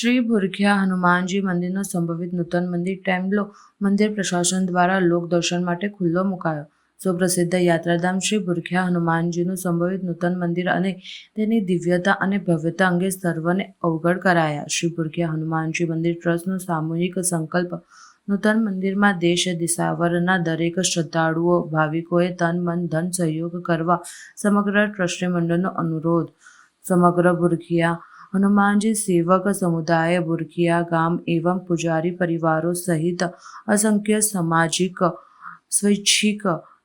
श्री भुरखिया हनुमानजी मंदिरનો સંભવિત નૂતન મંદિર ટેમ્બલો મંદિર પ્રશાસન દ્વારા લોક દર્શન માટે ખુલ્લો મુકાયો। સુપ્રસિદ્ધ યાત્રાધામ શ્રી ભુરખિયા હનુમાનજીનું સંભવિત નૂતન મંદિર અને તેની દિવ્યતા અને ભવ્યતા અંગે સર્વને અવગત કરાયા। શ્રી ભુરખિયા હનુમાનજી મંદિર ટ્રસ્ટનો સામૂહિક સંકલ્પ નૂતન મંદિરમાં દેશ દિશાવરના દરેક શ્રદ્ધાળુઓ ભાવિકોએ તન મન ધન સહયોગ કરવા સમગ્ર ટ્રસ્ટી મંડળનો અનુરોધ। સમગ્ર ભુરખિયા हनुमानजी सेवक समुदाय भुरखिया गाम एवं पुजारी परिवारों सहित असंख्य सामाजिक स्वैच्छिक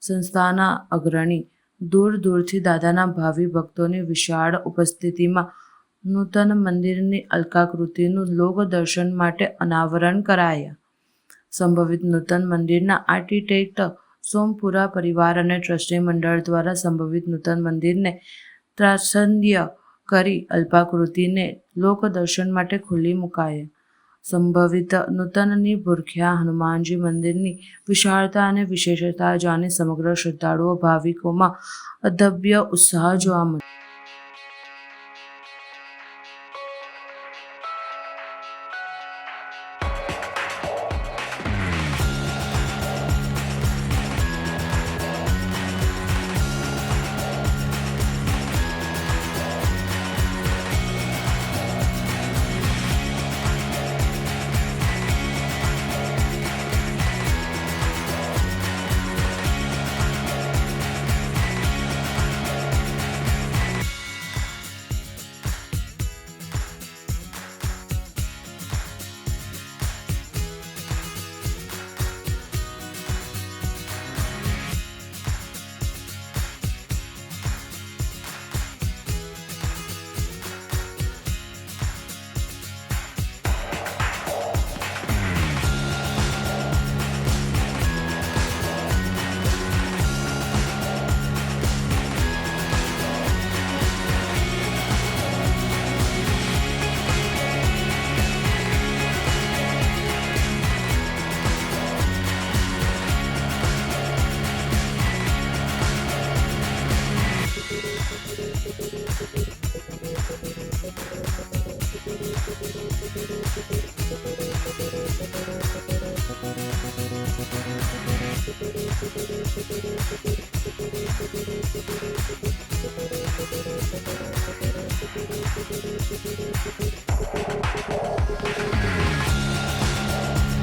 संस्थाना अग्रणी दूर दूरથી દાદાના ભાવિ ભક્તોની વિશાળ ઉપસ્થિતિમાં નૂતન મંદિરની અલંકાકૃતિનું લોક દર્શન માટે અનાવરણ કરાયા। સંભવિત નૂતન મંદિરના આર્કિટેક્ટ સોમપુરા પરિવાર અને ટ્રસ્ટી મંડળ દ્વારા સંભવિત નૂતન મંદિરને ત્રાસદ્ય કરી અલ્પાકૃતિને લોક દર્શન માટે ખુલ્લી મુકાયા। સંભવિત નૂતનની ભુરખિયા હનુમાનજી મંદિરની વિશાળતા અને વિશેષતા જાણી સમગ્ર શ્રદ્ધાળુઓ ભાવિકોમાં અદભ્ય ઉત્સાહ જોવા મળ્યો।